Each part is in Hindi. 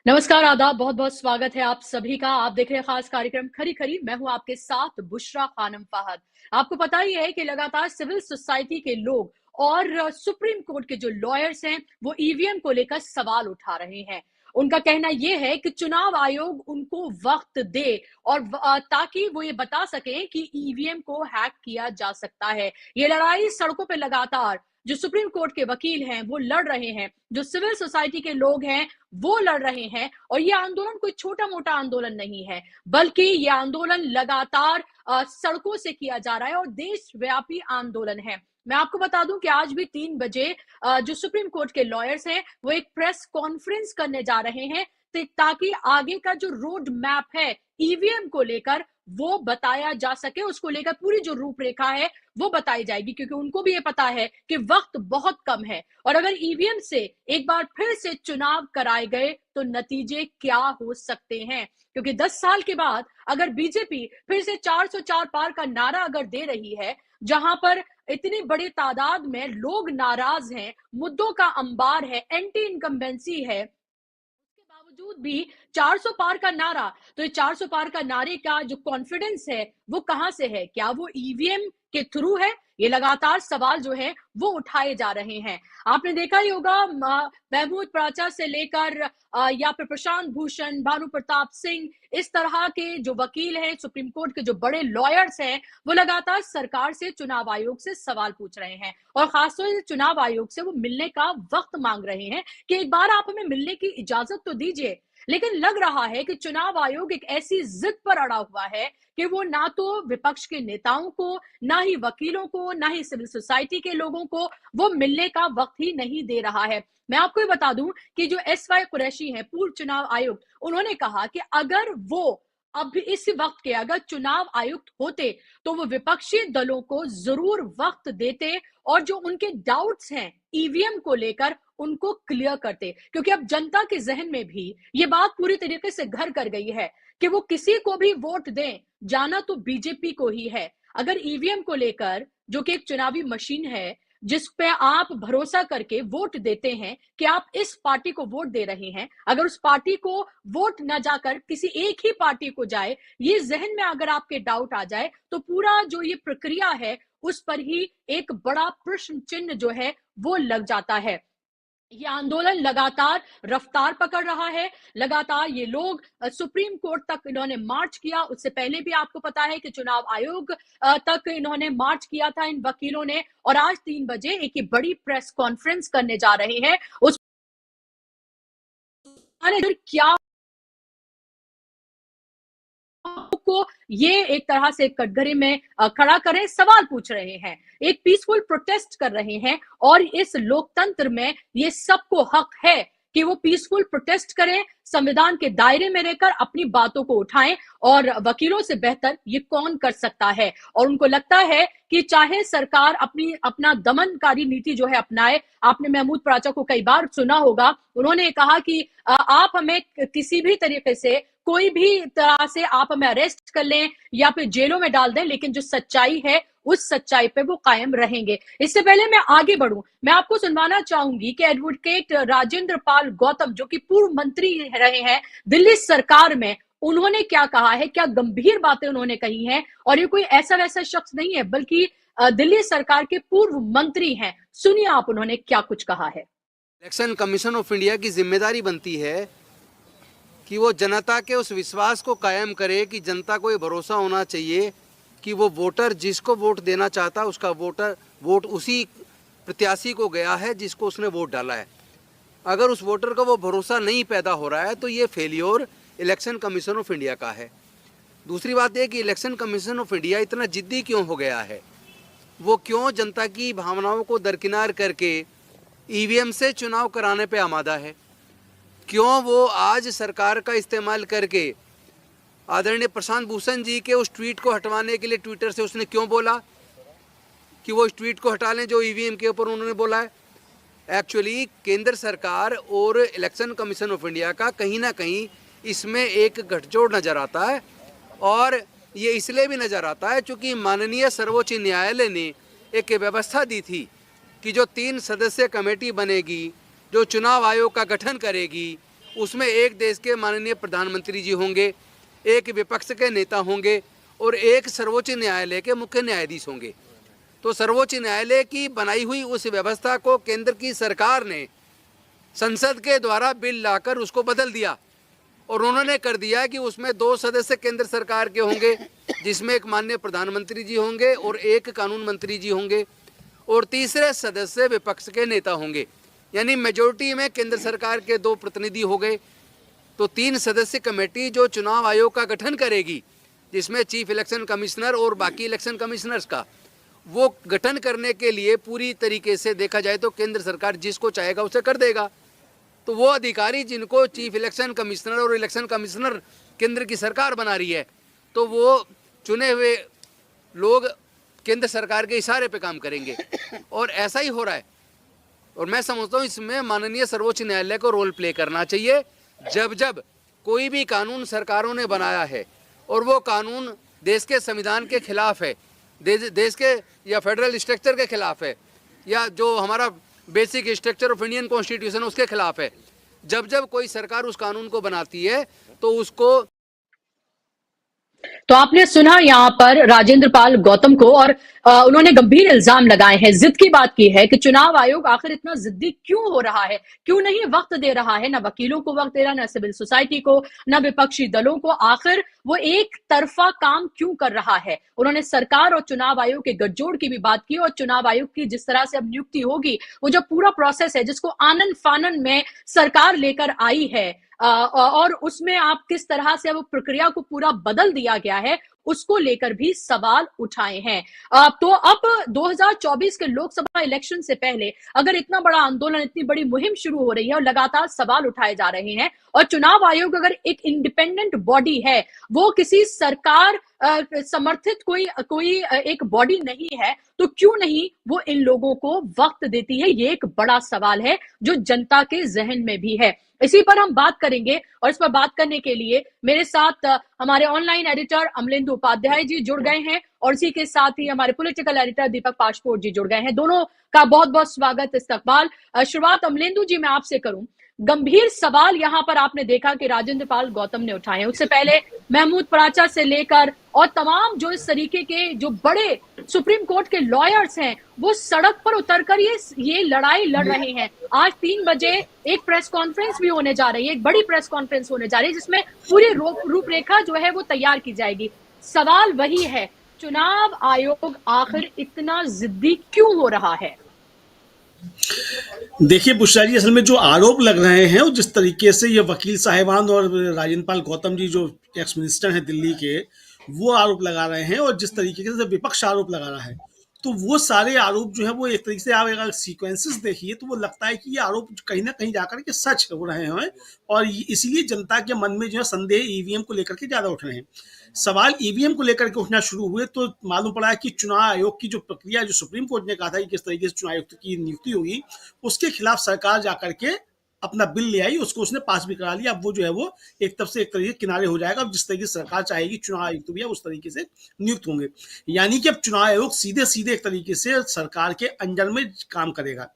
नमस्कार, आदाब, बहुत-बहुत स्वागत है आप सभी का। आप देख रहे हैं खास कार्यक्रम खरी-खरी। मैं हूँ आपके साथ बुशरा खानम फ़ाहद। आपको पता ही है कि लगातार सिविल सोसाइटी के लोग और सुप्रीम कोर्ट के जो लॉयर्स हैं, वो ईवीएम को लेकर सवाल उठा रहे हैं। उनका कहना ये है कि चुनाव आयोग उनको वक़्त दे और ताकि वो ये बता सकें कि ईवीएम को हैक किया जा सकता है। ये लड़ाई सड़कों पे लगातार जो सुप्रीम कोर्ट के वकील हैं, वो लड़ रहे हैं। जो सिविल सोसाइटी के लोग हैं, वो लड़ रहे हैं और ये आंदोलन कोई छोटा-मोटा आंदोलन नहीं है, बल्कि ये आंदोलन लगातार सड़कों से किया जा रहा है और देशव्यापी आंदोलन है। मैं आपको बता दूं कि आज भी 3 बजे जो सुप्रीम कोर्ट के लॉयर्स हैं, वो एक प्रेस कॉन्फ्रेंस करने जा रहे हैं ताकि आगे का जो रोड मैप है ईवीएम को लेकर वो बताया जा सके, उसको लेकर पूरी जो रूपरेखा है वो बताई जाएगी, क्योंकि उनको भी ये पता है कि वक्त बहुत कम है और अगर ईवीएम से एक बार फिर से चुनाव कराए गए तो नतीजे क्या हो सकते हैं। क्योंकि 10 साल के बाद अगर बीजेपी फिर से 404 पार का नारा अगर दे रही है, जहां पर इतनी बड़ी तादाद में लोग नाराज हैं, मुद्दों का अंबार है, एंटी इनकम्बेंसी है, उसके बावजूद भी 400 पार का नारा, तो ये 400 पार का नारे का जो कॉन्फिडेंस है वो कहां से है? क्या वो ईवीएम के थ्रू है? ये लगातार सवाल जो है वो उठाए जा रहे हैं। आपने देखा ही होगा महमूद प्राचा से लेकर या फिर प्रशांत भूषण, भानु प्रताप सिंह, इस तरह के जो वकील हैं, सुप्रीम कोर्ट के जो बड़े लॉयर्स हैं, वो लगातार सरकार से, चुनाव आयोग से सवाल पूछ रहे हैं और खासतौर से चुनाव आयोग से वो मिलने का वक्त मांग रहे हैं कि एक बार आप हमें मिलने की इजाजत तो दीजिए। लेकिन लग रहा है कि चुनाव आयोग एक ऐसी जिद पर अड़ा हुआ है कि वो ना तो विपक्ष के नेताओं को, ना ही वकीलों को, ना ही सिविल सोसाइटी के लोगों को वो मिलने का वक्त ही नहीं दे रहा है। मैं आपको ये बता दूं कि जो एसवाई कुरैशी है, पूर्व चुनाव आयुक्त, उन्होंने कहा कि अगर वो अब इस वक्त के अगर चुनाव आयुक्त होते तो वो विपक्षी दलों को जरूर वक्त देते और जो उनके डाउट्स हैं ईवीएम को लेकर उनको क्लियर करते, क्योंकि अब जनता के जहन में भी ये बात पूरी तरीके से घर कर गई है कि वो किसी को भी वोट दें, जाना तो बीजेपी को ही है। अगर ईवीएम को लेकर, जो कि एक चुनावी मशीन है जिस पे आप भरोसा करके वोट देते हैं कि आप इस पार्टी को वोट दे रहे हैं, अगर उस पार्टी को वोट न जाकर किसी एक ही पार्टी को जाए, ये जहन में अगर आपके डाउट आ जाए तो पूरा जो ये प्रक्रिया है उस पर ही एक बड़ा प्रश्न चिन्ह जो है वो लग जाता है। ये आंदोलन लगातार रफ्तार पकड़ रहा है। लगातार ये लोग सुप्रीम कोर्ट तक इन्होंने मार्च किया। उससे पहले भी आपको पता है कि चुनाव आयोग तक इन्होंने मार्च किया था इन वकीलों ने, और आज 3 बजे एक ही बड़ी प्रेस कॉन्फ्रेंस करने जा रहे हैं। उस क्या को ये एक तरह से कटघरे में खड़ा करें, सवाल पूछ रहे हैं, एक पीसफुल प्रोटेस्ट कर रहे हैं और इस लोकतंत्र में ये सबको हक है कि वो पीसफुल प्रोटेस्ट करें, संविधान के दायरे में रहकर अपनी बातों को उठाएं, और वकीलों से बेहतर ये कौन कर सकता है। और उनको लगता है कि चाहे सरकार अपना दमनकारी नीति जो है अपनाए, आपने महमूद प्राचा को कई बार सुना होगा, उन्होंने कहा कि आप हमें किसी भी तरीके से, कोई भी तरह से आप हमें अरेस्ट कर लें या फिर जेलों में डाल दें, लेकिन जो सच्चाई है उस सच्चाई पे वो कायम रहेंगे। इससे पहले मैं आगे बढ़ूं, मैं आपको सुनवाना चाहूंगी कि एडवोकेट राजेंद्र पाल गौतम, जो कि पूर्व मंत्री रहे हैं दिल्ली सरकार में, उन्होंने क्या कहा है, क्या गंभीर बातें उन्होंने कही हैं, और ये कोई ऐसा वैसा शख्स नहीं है बल्कि दिल्ली सरकार के पूर्व मंत्री हैं। सुनिए आप उन्होंने क्या कुछ कहा है। इलेक्शन कमीशन ऑफ इंडिया की जिम्मेदारी बनती है कि वो जनता के उस विश्वास को कायम करे कि जनता को ये भरोसा होना चाहिए कि वो वोटर जिसको वोट देना चाहता उसका वोट उसी प्रत्याशी को गया है जिसको उसने वोट डाला है। अगर उस वोटर को वो भरोसा नहीं पैदा हो रहा है तो ये failure election commission of India का है। दूसरी बात यह कि इलेक्शन कमीशन ऑफ इंडिया इतना जिद्दी क्यों हो गया है, वो क्यों जनता की भावनाओं को दरकिनार करके ईवीएम से चुनाव कराने पे आमादा है, क्यों वो आज सरकार का इस्तेमाल करके आदरणीय प्रशांत भूषण जी के उस ट्वीट को हटवाने के लिए ट्विटर से उसने क्यों बोला कि वो इस ट्वीट को हटा लें जो ईवीएम के ऊपर उन्होंने बोला है। एक्चुअली केंद्र सरकार और इलेक्शन कमीशन ऑफ इंडिया का कहीं ना कहीं इसमें एक गठजोड़ नज़र आता है, और ये इसलिए भी नज़र आता है क्योंकि माननीय सर्वोच्च न्यायालय ने एक व्यवस्था दी थी कि जो 3 सदस्यीय कमेटी बनेगी, जो चुनाव आयोग का गठन करेगी उसमें एक देश के माननीय प्रधानमंत्री जी होंगे, एक विपक्ष के नेता होंगे और एक सर्वोच्च न्यायालय के मुख्य न्यायाधीश होंगे। तो सर्वोच्च न्यायालय की बनाई हुई उस व्यवस्था को केंद्र की सरकार ने संसद के द्वारा बिल लाकर उसको बदल दिया और उन्होंने कर दिया कि उसमें 2 सदस्य केंद्र सरकार के होंगे, जिसमें एक माननीय प्रधानमंत्री जी होंगे और एक कानून मंत्री जी होंगे और तीसरे सदस्य विपक्ष के नेता होंगे। यानी मेजोरिटी में केंद्र सरकार के 2 प्रतिनिधि हो गए। तो 3 सदस्य कमेटी जो चुनाव आयोग का गठन करेगी, जिसमें चीफ इलेक्शन कमिश्नर और बाकी इलेक्शन कमिश्नर्स का, वो गठन करने के लिए पूरी तरीके से देखा जाए तो केंद्र सरकार जिसको चाहेगा उसे कर देगा। तो वो अधिकारी जिनको चीफ इलेक्शन कमिश्नर और इलेक्शन कमिश्नर केंद्र की सरकार बना रही है, तो वो चुने हुए लोग केंद्र सरकार के इशारे पे काम करेंगे और ऐसा ही हो रहा है। और मैं समझता हूँ इसमें माननीय सर्वोच्च न्यायालय को रोल प्ले करना चाहिए। जब जब कोई भी कानून सरकारों ने बनाया है और वो कानून देश के संविधान के खिलाफ है, देश के या फेडरल स्ट्रक्चर के खिलाफ है, या जो हमारा basic structure of Indian constitution उसके खिलाफ है, जब जब कोई सरकार उस कानून को बनाती है तो उसको। तो आपने सुना यहाँ पर राजेंद्र पाल गौतम को, और उन्होंने गंभीर इल्जाम लगाए हैं, जिद की बात की है कि चुनाव आयोग आखिर इतना जिद्दी क्यों हो रहा है, क्यों नहीं वक्त दे रहा है, ना वकीलों को वक्त दे रहा, ना सिविल सोसाइटी को, ना विपक्षी दलों को, आखिर वो एक तरफा काम क्यों कर रहा है। उन्होंने सरकार और चुनाव आयोग के गठजोड़ की भी बात की और चुनाव आयोग की जिस तरह से अब नियुक्ति होगी, वो जो पूरा प्रोसेस है जिसको आनन फानन में सरकार लेकर आई है, और उसमें आप किस तरह से वो प्रक्रिया को पूरा बदल दिया गया है, उसको लेकर भी सवाल उठाए हैं। तो अब 2024 के लोकसभा इलेक्शन से पहले अगर इतना बड़ा आंदोलन, इतनी बड़ी मुहिम शुरू हो रही है और लगातार सवाल उठाए जा रहे हैं, और चुनाव आयोग अगर एक इंडिपेंडेंट बॉडी है, वो किसी सरकार समर्थित कोई एक बॉडी नहीं है, तो क्यों नहीं वो इन लोगों को वक्त देती है, ये एक बड़ा सवाल है जो जनता के जहन में भी है। इसी पर हम बात करेंगे और इस पर बात करने के लिए मेरे साथ हमारे ऑनलाइन एडिटर अमलेंदु उपाध्याय जी जुड़ गए हैं और इसी के साथ ही हमारे पॉलिटिकल एडिटर दीपक पासपोर्ट जी जुड़ गए हैं। दोनों का बहुत बहुत स्वागत, इस्तकबाल। शुरुआत अमलेंदु जी मैं आपसे करूं। गंभीर सवाल यहां पर आपने देखा कि राजेंद्र पाल गौतम ने उठाए हैं, उससे पहले महमूद पराचा से लेकर और तमाम जो इस तरीके के जो बड़े सुप्रीम कोर्ट के लॉयर्स हैं, वो सड़क पर उतरकर ये लड़ाई लड़ रहे हैं। आज 3 बजे एक प्रेस कॉन्फ्रेंस भी होने जा रही है, एक बड़ी प्रेस कॉन्फ्रेंस होने जा रही है जिसमें पूरी रूपरेखा जो है वो तैयार की जाएगी। सवाल वही है, चुनाव आयोग आखिर इतना जिद्दी क्यों हो रहा है? देखिए बुशरा जी, असल में जो आरोप लग रहे हैं और जिस तरीके से ये वकील साहिबान और राजेंद्र पाल गौतम जी जो एक्स मिनिस्टर हैं दिल्ली के, वो आरोप लगा रहे हैं और जिस तरीके से विपक्ष आरोप लगा रहा है, तो वो सारे आरोप जो है वो एक तरीके से आप अगर सीक्वेंसेस देखिए तो वो लगता है कि ये आरोप कहीं ना कहीं जाकर के सच हो रहे हैं और इसीलिए जनता के मन में जो है संदेह ईवीएम को लेकर के ज्यादा उठ रहे हैं। सवाल ईवीएम को लेकर के उठना शुरू हुए तो मालूम पड़ा कि चुनाव आयोग की जो प्रक्रिया, जो सुप्रीम कोर्ट ने कहा था कि किस तरीके से चुनाव आयुक्त की नियुक्ति होगी, उसके खिलाफ सरकार जाकर के अपना बिल ले आई, उसको उसने पास भी करा लिया। अब वो जो है वो एक तरफ से एक तरीके किनारे हो जाएगा। अब जिस तरीके से सरकार चाहेगी चुनाव आयुक्त भी उस तरीके से नियुक्त होंगे, यानी कि अब चुनाव आयोग सीधे सीधे एक तरीके से सरकार के अंडर में काम करेगा।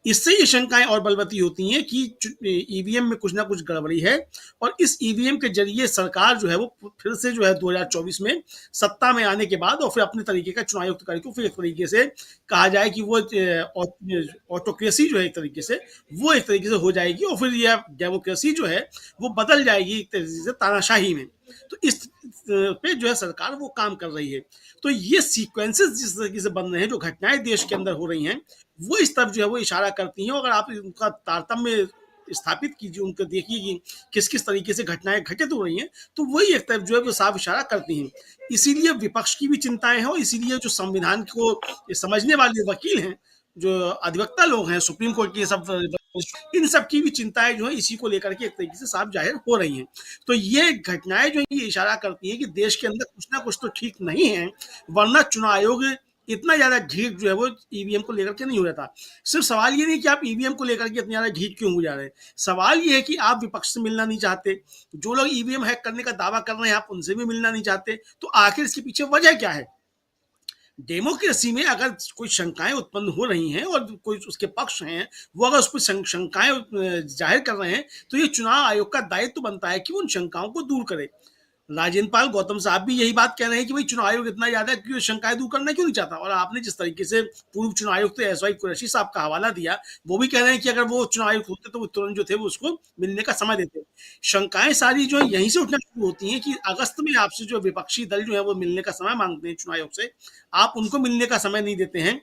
इससे ये शंकाएं और बलवती होती हैं कि ईवीएम में कुछ ना कुछ गड़बड़ी है और इस ईवीएम के जरिए सरकार जो है वो फिर से जो है 2024 में सत्ता में आने के बाद और फिर अपने तरीके का चुनाव आयुक्त करके फिर एक तरीके से कहा जाए कि वो ऑटोक्रेसी जो है एक तरीके से वो एक तरीके से हो जाएगी और फिर यह डेमोक्रेसी जो है वो बदल जाएगी एक तरीके से तानाशाही में। तो इस पे जो है सरकार वो काम कर रही है। तो ये सीक्वेंसेस जिस तरीके से बन रहे हैं, जो घटनाएं देश के अंदर हो रही हैं, वो इस तरफ जो है वो इशारा करती हैं। अगर आप उनका तारतम्य स्थापित कीजिए, उनको देखिए कि किस किस तरीके से घटनाएं घटित हो रही हैं, तो वही एक तरफ जो है वो साफ इशारा करती हैं। इसीलिए विपक्ष की भी चिंताएं हैं और इसीलिए जो संविधान को समझने वाले वकील हैं, जो अधिवक्ता लोग हैं, सुप्रीम कोर्ट के सब, इन सब की भी चिंताएं जो है इसी को लेकर के एक तरीके से साफ जाहिर हो रही हैं। तो ये घटनाएं जो ये इशारा करती हैं कि देश के अंदर कुछ ना कुछ तो ठीक नहीं है, वरना चुनाव आयोग इतना ज्यादा ढीठ जो है वो ईवीएम को लेकर के नहीं हो रहा था। सिर्फ सवाल ये नहीं कि आप ईवीएम को लेकर के इतना ज्यादा ढीठ क्यों हो जा रहे हैं, सवाल ये है कि आप विपक्ष से मिलना नहीं चाहते, जो लोग ईवीएम हैक करने का दावा कर रहे हैं आप उनसे भी मिलना नहीं चाहते। तो आखिर इसके पीछे वजह क्या है? डेमोक्रेसी में अगर कोई शंकाएं उत्पन्न हो रही हैं और कोई उसके पक्ष हैं, वो अगर उस पर शंकाएं जाहिर कर रहे हैं, तो ये चुनाव आयोग का दायित्व बनता है कि वो उन शंकाओं को दूर करे। राजेंद्र पाल गौतम साहब भी यही बात कह रहे हैं कि भाई चुनाव आयोग इतना ज्यादा क्यों शंकाएं दूर करना क्यों नहीं चाहता। और आपने जिस तरीके से पूर्व चुनाव आयुक्त एसवाई कुरैशी साहब का हवाला दिया, वो भी कह रहे हैं कि अगर वो चुनाव आयुक्त होते तो वो तुरंत जो थे वो उसको मिलने का समय देते। शंकाएं सारी जो है यहीं से उठना शुरू होती हैं कि अगस्त में आपसे जो विपक्षी दल जो है वो मिलने का समय मांगते हैं चुनाव आयोग से, आप उनको मिलने का समय नहीं देते हैं।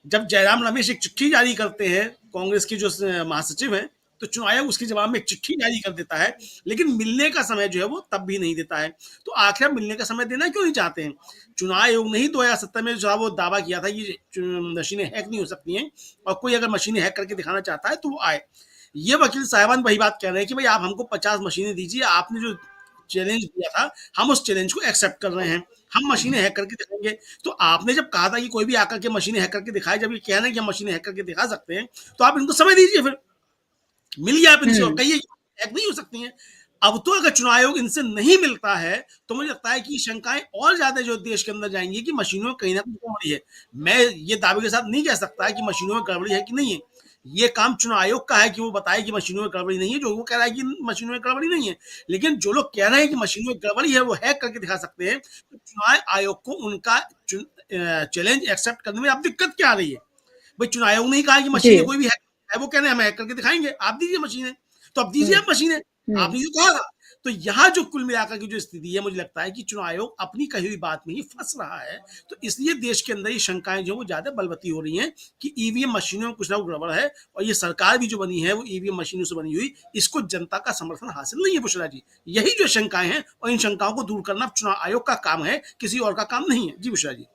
जब जयराम रमेश एक चिट्ठी जारी करते हैं, कांग्रेस के जो महासचिव हैं, तो चुनाव आयोग उसके जवाब में एक चिट्ठी जारी कर देता है, लेकिन मिलने का समय जो है वो तब भी नहीं देता है। तो आखिर आप मिलने का समय देना क्यों नहीं चाहते हैं? चुनाव आयोग ने ही 2017 में जो है वो दावा किया था कि मशीनें हैक नहीं हो सकती हैं, और कोई अगर मशीनें हैक करके दिखाना चाहता है तो वो आए। ये वकील साहिबान वही बात कह रहे हैं कि भाई आप हमको 50 मशीनें दीजिए, आपने जो चैलेंज दिया था हम उस चैलेंज को एक्सेप्ट कर रहे हैं, हम मशीनें हैक करके दिखाएंगे। तो आपने जब कहा था कि कोई भी आकर के मशीनें हैक करके दिखाए, जब ये कह रहे हैं कि हम मशीनें हैक करके दिखा सकते हैं, तो आप इनको समय दीजिए, फिर मिल गया आप इनसे और कहिए हैक नहीं हो सकती हैं। अब तो अगर चुनाव आयोग इनसे नहीं मिलता है तो मुझे लगता है कि शंकाएं और ज्यादा जो देश के अंदर जाएंगी कि मशीनों में कहीं ना कहीं गड़बड़ी है। मैं ये दावे के साथ नहीं कह सकता कि मशीनों में गड़बड़ी है कि नहीं है, ये काम चुनाव आयोग का है कि वो बताए कि मशीनों में गड़बड़ी नहीं है। जो वो कह रहा है कि मशीनों में गड़बड़ी नहीं है, लेकिन जो लोग कह रहे हैं कि मशीनों में गड़बड़ी है वो हैक करके दिखा सकते हैं, तो चुनाव आयोग को उनका चैलेंज एक्सेप्ट करने में अब दिक्कत क्या आ रही है? भाई चुनाव आयोग ने ही कहा कि मशीनें कोई भी हैक है, वो कह रहे हैं हम हैक करके दिखाएंगे, आप दीजिए मशीनें, तो अब दीजिए आप मशीनें, आपने जो कहा था। तो यहाँ जो कुल मिलाकर की जो स्थिति है, मुझे लगता है कि चुनाव आयोग अपनी कही हुई बात में ही फंस रहा है। तो इसलिए देश के अंदर ये शंकाएं जो वो ज्यादा बलवती हो रही हैं कि ईवीएम मशीनों में कुछ ना कुछ गड़बड़ है, और ये सरकार भी जो बनी है वो ईवीएम मशीनों से बनी हुई, इसको जनता का समर्थन हासिल नहीं है। बुशरा जी, यही जो शंकाएं हैं और इन शंकाओं को दूर करना चुनाव आयोग का काम है, किसी और का काम नहीं है। जी बुशरा जी।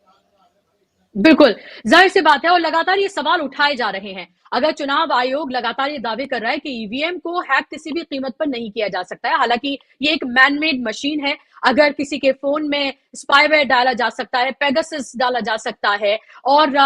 बिल्कुल, जाहिर सी बात है और लगातार ये सवाल उठाए जा रहे हैं। अगर चुनाव आयोग लगातार ये दावे कर रहा है कि ईवीएम को हैक किसी भी कीमत पर नहीं किया जा सकता है, हालांकि ये एक मैन मेड मशीन है। अगर किसी के फोन में स्पाईवेयर डाला जा सकता है, पेगासस डाला जा सकता है, और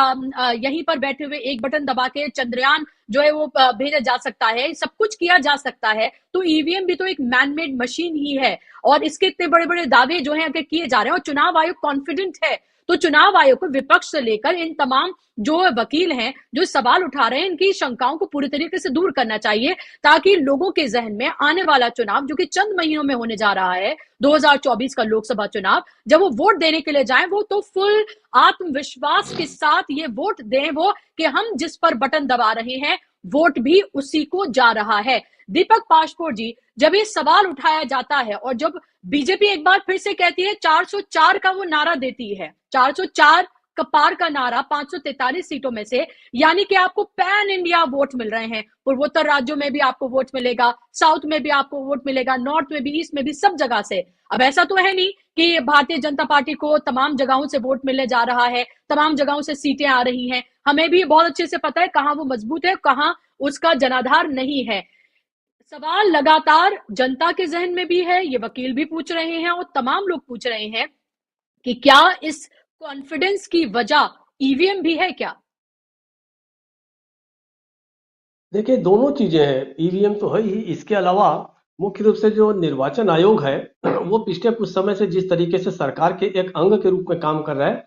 यहीं पर बैठे हुए एक बटन दबा के चंद्रयान जो है वो भेजा जा सकता है, सब कुछ किया जा सकता है, तो ईवीएम भी तो एक मैन मेड मशीन ही है। और इसके इतने बड़े बड़े दावे जो है अगर किए जा रहे हैं और चुनाव आयोग कॉन्फिडेंट है, तो चुनाव आयोग को विपक्ष से लेकर इन तमाम जो वकील हैं जो सवाल उठा रहे हैं, इनकी शंकाओं को पूरी तरीके से दूर करना चाहिए, ताकि लोगों के जहन में आने वाला चुनाव जो कि चंद महीनों में होने जा रहा है, 2024 का लोकसभा चुनाव, जब वो वोट देने के लिए जाएं, वो तो फुल आत्मविश्वास के साथ ये वोट दें वो कि हम जिस पर बटन दबा रहे हैं वोट भी उसी को जा रहा है। दीपक पासपोर्ट जी, जब ये सवाल उठाया जाता है और जब बीजेपी एक बार फिर से कहती है 404 का वो नारा देती है, 404 का पार का नारा 543 सीटों में से, यानी कि आपको पैन इंडिया वोट मिल रहे हैं। पूर्वोत्तर राज्यों में भी आपको वोट मिलेगा, साउथ में भी आपको वोट मिलेगा, नॉर्थ में भी, ईस्ट में भी, सब जगह से। अब ऐसा तो है नहीं कि भारतीय जनता पार्टी को तमाम जगहों से वोट मिलने जा रहा है, तमाम जगहों से सीटें आ रही हैं। हमें भी बहुत अच्छे से पता है कहां वो मजबूत है, कहां उसका जनाधार नहीं है। सवाल लगातार जनता के जहन में भी है, ये वकील भी पूछ रहे हैं और तमाम लोग पूछ रहे हैं कि क्या इस कॉन्फिडेंस की वजह ईवीएम भी है क्या? देखिए, दोनों चीजें हैं। ईवीएम तो है ही, इसके अलावा मुख्य रूप से जो निर्वाचन आयोग है वो पिछले कुछ समय से जिस तरीके से सरकार के एक अंग के रूप में काम कर रहा है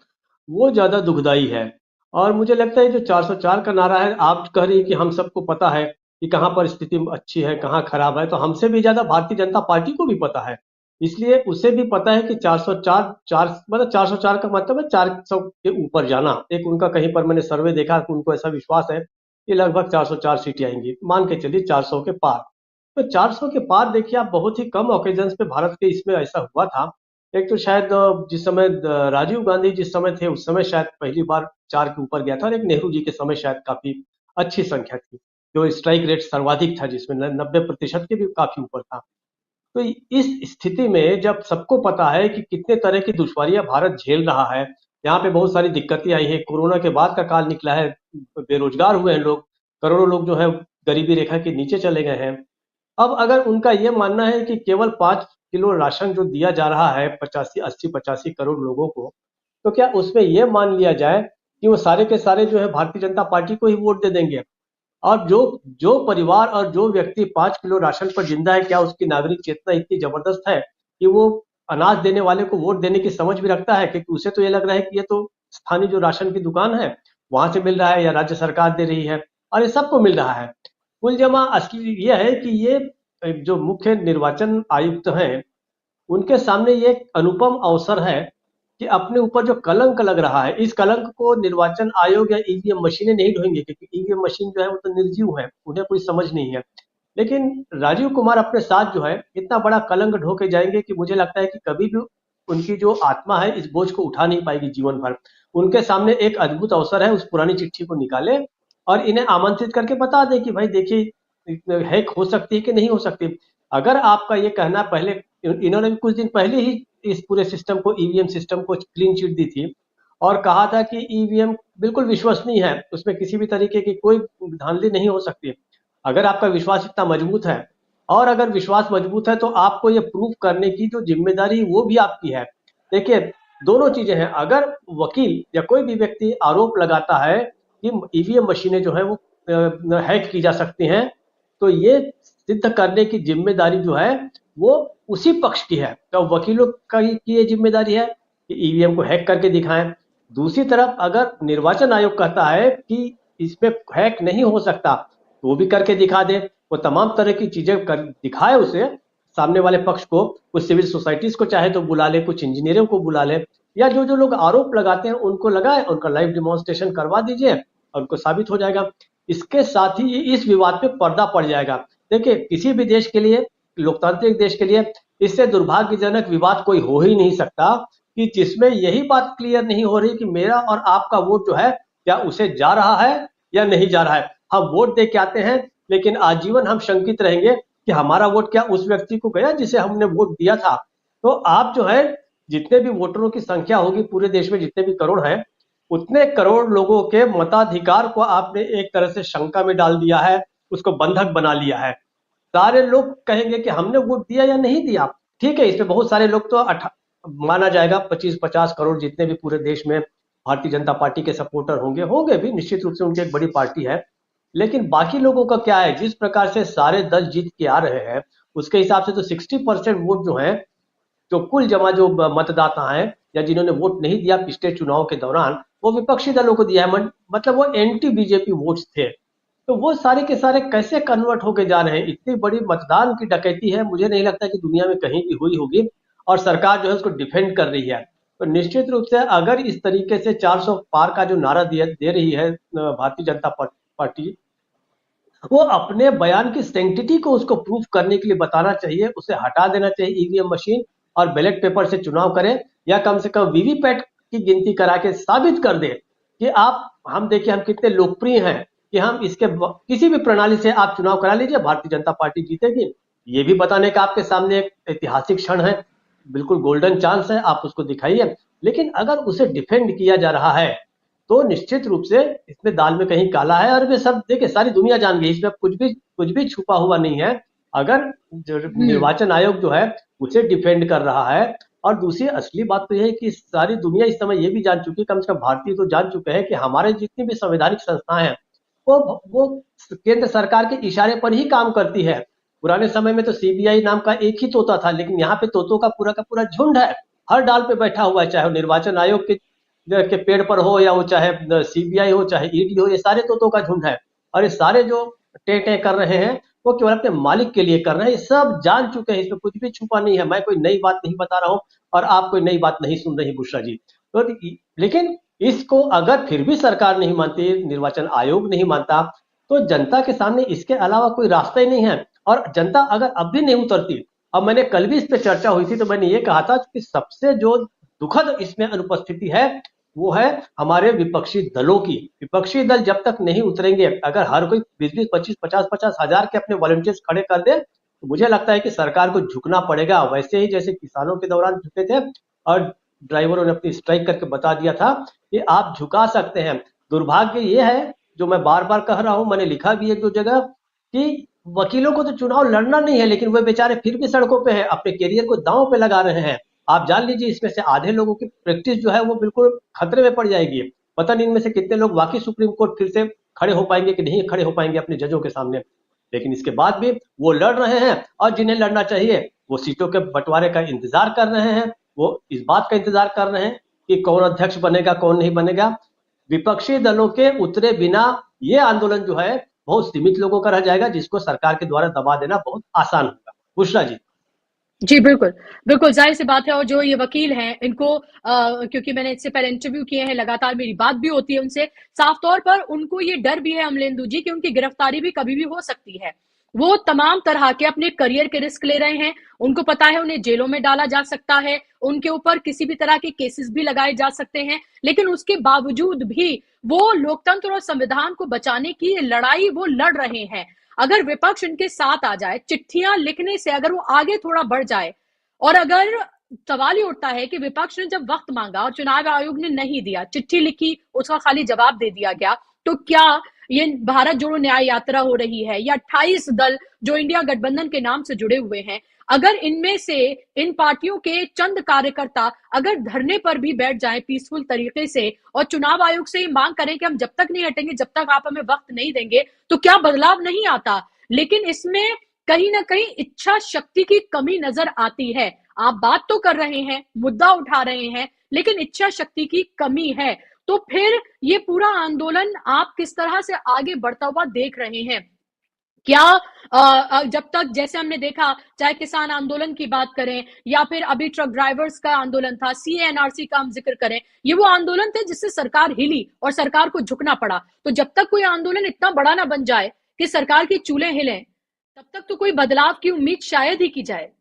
वो ज्यादा दुखदाई है। और मुझे लगता है जो 404 का नारा है, आप कह रही है कि हम सबको पता है कि कहाँ पर स्थिति अच्छी है कहाँ खराब है, तो हमसे भी ज्यादा भारतीय जनता पार्टी को भी पता है। इसलिए उसे भी पता है कि 404 मतलब 404 का मतलब है 400 के ऊपर जाना। एक उनका कहीं पर मैंने सर्वे देखा कि उनको ऐसा विश्वास है कि लगभग 404 सीटें आएंगी, मान के चलिए 400 के पार। तो 400 के पार देखिए आप, बहुत ही कम ओकेजन्स पे भारत के इसमें ऐसा हुआ था। एक तो शायद जिस समय राजीव गांधी जिस समय थे उस समय शायद पहली बार 4 के ऊपर गया था, और एक नेहरू जी के समय शायद काफी अच्छी संख्या थी, जो स्ट्राइक रेट सर्वाधिक था जिसमें 90% के भी काफी ऊपर था। तो इस स्थिति में जब सबको पता है कि कितने तरह की दुश्वारियां भारत झेल रहा है, यहाँ पे बहुत सारी दिक्कतें आई है, कोरोना के बाद का काल निकला है, बेरोजगार हुए हैं लोग, करोड़ों लोग जो है गरीबी रेखा के नीचे चले गए हैं। अब अगर उनका ये मानना है कि केवल 5 किलो राशन जो दिया जा रहा है 85 करोड़ लोगों को, तो क्या उसमें ये मान लिया जाए कि वो सारे के सारे जो है भारतीय जनता पार्टी को ही वोट दे देंगे? और जो जो परिवार और जो व्यक्ति 5 किलो राशन पर जिंदा है, क्या उसकी नागरिक चेतना इतनी जबरदस्त है कि वो अनाज देने वाले को वोट देने की समझ भी रखता है? क्योंकि उसे तो ये लग रहा है कि ये तो स्थानीय जो राशन की दुकान है वहां से मिल रहा है या राज्य सरकार दे रही है, और ये सबको मिल रहा है। कुल जमा असली ये है कि ये जो मुख्य निर्वाचन आयुक्त हैं उनके सामने ये एक अनुपम अवसर है कि अपने ऊपर जो कलंक लग रहा है, इस कलंक को निर्वाचन आयोग या ईवीएम मशीनें नहीं ढोएंगे, क्योंकि ईवीएम मशीन जो है वो तो निर्जीव है, उन्हें कोई समझ नहीं है। लेकिन राजीव कुमार अपने साथ जो है इतना बड़ा कलंक ढो के जाएंगे कि मुझे लगता है कि कभी भी उनकी जो आत्मा है इस बोझ को उठा नहीं पाएगी जीवन भर। उनके सामने एक अद्भुत अवसर है, उस पुरानी चिट्ठी को निकाले और इन्हें आमंत्रित करके बता दे कि भाई देखिए हैक हो सकती है कि नहीं हो सकती। अगर आपका ये कहना पहले, इन्होंने भी कुछ दिन पहले ही इस पूरे सिस्टम को, ईवीएम सिस्टम को क्लीन चिट दी थी और कहा था कि ईवीएम बिल्कुल विश्वसनीय है, उसमें किसी भी तरीके की कोई धांधली नहीं हो सकती। अगर आपका विश्वास इतना मजबूत है, और अगर विश्वास मजबूत है तो आपको ये प्रूफ करने की जो जिम्मेदारी वो भी आपकी है। देखिए दोनों चीजें हैं, अगर वकील या कोई भी व्यक्ति आरोप लगाता है कि ईवीएम मशीनें जो है वो हैक की जा सकती हैं, तो ये सिद्ध करने की जिम्मेदारी जो है वो उसी पक्ष की है। तो वकीलों की ये जिम्मेदारी है कि ईवीएम को हैक करके दिखाएं। दूसरी तरफ अगर निर्वाचन आयोग कहता है कि इसमें हैक नहीं हो सकता, तो वो भी करके दिखा दे, वो तमाम तरह की चीजें कर दिखाए उसे, सामने वाले पक्ष को, कुछ सिविल सोसाइटीज को चाहे तो बुला ले, कुछ इंजीनियरों को बुला ले, या जो जो लोग आरोप लगाते हैं उनको लगाए, उनका लाइव डिमॉन्स्ट्रेशन करवा दीजिए और उनको साबित हो जाएगा। इसके साथ ही इस विवाद पे पर्दा पड़ जाएगा। देखिए किसी भी देश के लिए, लोकतांत्रिक देश के लिए, इससे दुर्भाग्यजनक विवाद कोई हो ही नहीं सकता कि जिसमें यही बात क्लियर नहीं हो रही कि मेरा और आपका वोट जो है क्या उसे जा रहा है या नहीं जा रहा है। हम वोट दे के आते हैं लेकिन आजीवन हम शंकित रहेंगे कि हमारा वोट क्या उस व्यक्ति को गया जिसे हमने वोट दिया था। तो आप जो है जितने भी वोटरों की संख्या होगी पूरे देश में, जितने भी करोड़ हैं, उतने करोड़ लोगों के मताधिकार को आपने एक तरह से शंका में डाल दिया है, उसको बंधक बना लिया है। सारे लोग कहेंगे कि हमने वोट दिया या नहीं दिया। ठीक है, इसमें बहुत सारे लोग तो माना जाएगा 25-50 करोड़ जितने भी पूरे देश में भारतीय जनता पार्टी के सपोर्टर होंगे भी, निश्चित रूप से उनकी एक बड़ी पार्टी है। लेकिन बाकी लोगों का क्या है, जिस प्रकार से सारे दल जीत के आ रहे हैं उसके हिसाब से तो 60% वोट जो है, जो कुल जमा जो मतदाता हैं या जिन्होंने वोट नहीं दिया पिछले चुनाव के दौरान, वो विपक्षी दलों को दिया है, मतलब वो एंटी बीजेपी वोट्स थे। तो वो सारे के सारे कैसे कन्वर्ट होके जा रहे हैं। इतनी बड़ी मतदान की डकैती है, मुझे नहीं लगता कि दुनिया में कहीं भी हुई होगी, और सरकार जो है उसको डिफेंड कर रही है। तो निश्चित रूप से अगर इस तरीके से 400 पार का जो नारा दे रही है भारतीय जनता पार्टी, वो अपने बयान की सेंटिटी को उसको प्रूफ करने के लिए बताना चाहिए, उसे हटा देना चाहिए ईवीएम मशीन और बैलेट पेपर से चुनाव करें, या कम से कम वीवीपैट की गिनती करा के साबित कर दे कि हम देखिए हम कितने लोकप्रिय हैं, कि हम इसके किसी भी प्रणाली से आप चुनाव करा लीजिए, भारतीय जनता पार्टी जीतेगी। ये भी बताने का आपके सामने एक ऐतिहासिक क्षण है, बिल्कुल गोल्डन चांस है, आप उसको दिखाइए। लेकिन अगर उसे डिफेंड किया जा रहा है तो निश्चित रूप से इसमें दाल में कहीं काला है, और वे सब देखिए सारी दुनिया जान गई, इसमें कुछ भी छुपा हुआ नहीं है। अगर निर्वाचन आयोग जो है उसे डिफेंड कर रहा है, और दूसरी असली बात तो यह है कि सारी दुनिया इस समय ये भी जान चुकी है, कम से कम भारतीय तो जान चुके हैं कि हमारे जितनी भी संवैधानिक संस्थाएं हैं वो केंद्र सरकार के इशारे पर ही काम करती है। पुराने समय में तो सीबीआई नाम का एक ही तोता था, लेकिन यहाँ पे तोतों का पूरा झुंड है, हर डाल पे बैठा हुआ है, चाहे वो निर्वाचन आयोग के पेड़ पर हो, या वो चाहे सीबीआई हो, चाहे ईडी हो, ये सारे तोतों का झुंड है। और ये सारे जो टे कर रहे हैं वो केवल अपने मालिक के लिए कर रहे हैं, ये सब जान चुके हैं, इसमें कुछ भी छुपा नहीं है। मैं कोई नई बात नहीं बता रहा हूँ और आप कोई नई बात नहीं सुन रही बुशरा जी। तो लेकिन इसको अगर फिर भी सरकार नहीं मानती, निर्वाचन आयोग नहीं मानता, तो जनता के सामने इसके अलावा कोई रास्ता ही नहीं है। और जनता अगर अब भी नहीं उतरती, अब मैंने कल भी इस पे चर्चा हुई थी, तो मैंने ये कहा था कि सबसे जो दुखद इसमें अनुपस्थिति है वो है हमारे विपक्षी दलों की। विपक्षी दल जब तक नहीं उतरेंगे, अगर हर कोई 20-20, 25, 50 हजार के अपने वॉलंटियर्स खड़े कर दे, तो मुझे लगता है कि सरकार को झुकना पड़ेगा, वैसे ही जैसे किसानों के दौरान झुके थे और ड्राइवरों ने अपनी स्ट्राइक करके बता दिया था कि आप झुका सकते हैं। दुर्भाग्य ये है, जो मैं बार बार कह रहा हूं, मैंने लिखा भी एक दो जगह, कि वकीलों को तो चुनाव लड़ना नहीं है, लेकिन वे बेचारे फिर भी सड़कों पे हैं, अपने करियर को दांव पे लगा रहे हैं। आप जान लीजिए इसमें से आधे लोगों की प्रैक्टिस जो है वो बिल्कुल खतरे में पड़ जाएगी। पता नहीं इनमें से कितने लोग वाकई सुप्रीम कोर्ट फिर से खड़े हो पाएंगे कि नहीं खड़े हो पाएंगे अपने जजों के सामने। लेकिन इसके बाद भी वो लड़ रहे हैं, और जिन्हें लड़ना चाहिए वो सीटों के बंटवारे का इंतजार कर रहे हैं, वो इस बात का इंतजार कर रहे हैं कि कौन अध्यक्ष बनेगा कौन नहीं बनेगा। विपक्षी दलों के उतरे बिना ये आंदोलन जो है बहुत सीमित लोगों का रह जाएगा, जिसको सरकार के द्वारा दबा देना बहुत आसान होगा। बुशरा जी। जी, बिल्कुल। बिल्कुल, ज़ाहिर-सी बात है और जो ये वकील हैं, इनको क्योंकि मैंने इससे पहले इंटरव्यू किए हैं, लगातार मेरी बात भी होती है उनसे, साफ तौर पर उनको ये डर भी है अमलेंदु जी कि उनकी गिरफ्तारी भी कभी भी हो सकती है। वो तमाम तरह के अपने करियर के रिस्क ले रहे हैं, उनको पता है उन्हें जेलों में डाला जा सकता है, उनके ऊपर किसी भी तरह के केसेस भी लगाए जा सकते हैं, लेकिन उसके बावजूद भी वो लोकतंत्र और संविधान को बचाने की लड़ाई वो लड़ रहे हैं। अगर विपक्ष इनके साथ आ जाए, चिट्ठियां लिखने से अगर वो आगे थोड़ा बढ़ जाए और अगर सवाल ही उठता है कि विपक्ष ने जब वक्त मांगा और चुनाव आयोग ने नहीं दिया, चिट्ठी लिखी, उसका खाली जवाब दे दिया गया, तो क्या ये भारत जोड़ो न्याय यात्रा हो रही है या 28 दल जो इंडिया गठबंधन के नाम से जुड़े हुए हैं, अगर इनमें से इन पार्टियों के चंद कार्यकर्ता अगर धरने पर भी बैठ जाएं पीसफुल तरीके से और चुनाव आयोग से ये मांग करें कि हम जब तक नहीं हटेंगे, जब तक आप हमें वक्त नहीं देंगे, तो क्या बदलाव नहीं आता। लेकिन इसमें कहीं ना कहीं इच्छा शक्ति की कमी नजर आती है। आप बात तो कर रहे हैं, मुद्दा उठा रहे हैं, लेकिन इच्छा शक्ति की कमी है। तो फिर ये पूरा आंदोलन आप किस तरह से आगे बढ़ता हुआ देख रहे हैं? क्या जब तक जैसे हमने देखा, चाहे किसान आंदोलन की बात करें या फिर अभी ट्रक ड्राइवर्स का आंदोलन था, सीएनआरसी का हम जिक्र करें, ये वो आंदोलन थे जिससे सरकार हिली और सरकार को झुकना पड़ा। तो जब तक कोई आंदोलन इतना बड़ा ना बन जाए कि सरकार की चूल्हे हिलें, तब तक तो कोई बदलाव की उम्मीद शायद ही की जाए।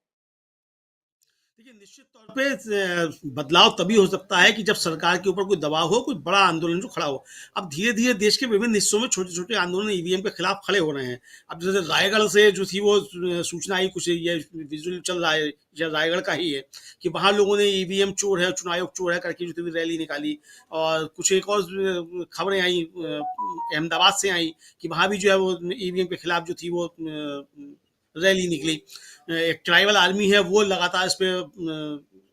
देखिए, निश्चित तौर पे बदलाव तभी हो सकता है कि जब सरकार के ऊपर कोई दबाव हो, कोई बड़ा आंदोलन जो खड़ा हो। अब धीरे धीरे देश के विभिन्न हिस्सों में छोटे छोटे आंदोलन ईवीएम के खिलाफ खड़े हो रहे हैं। अब जैसे रायगढ़ से जो थी वो सूचना आई, कुछ ये विजुअल चल रहा है, या रायगढ़ का ही है, कि वहां लोगों ने ईवीएम चोर है, चुनाव आयोग चोर है करके जो थी रैली निकाली। और कुछ एक और खबरें आई अहमदाबाद से आई कि वहां भी जो है वो ईवीएम के खिलाफ जो थी वो रैली निकली। एक ट्राइबल आर्मी है वो लगातार इस पे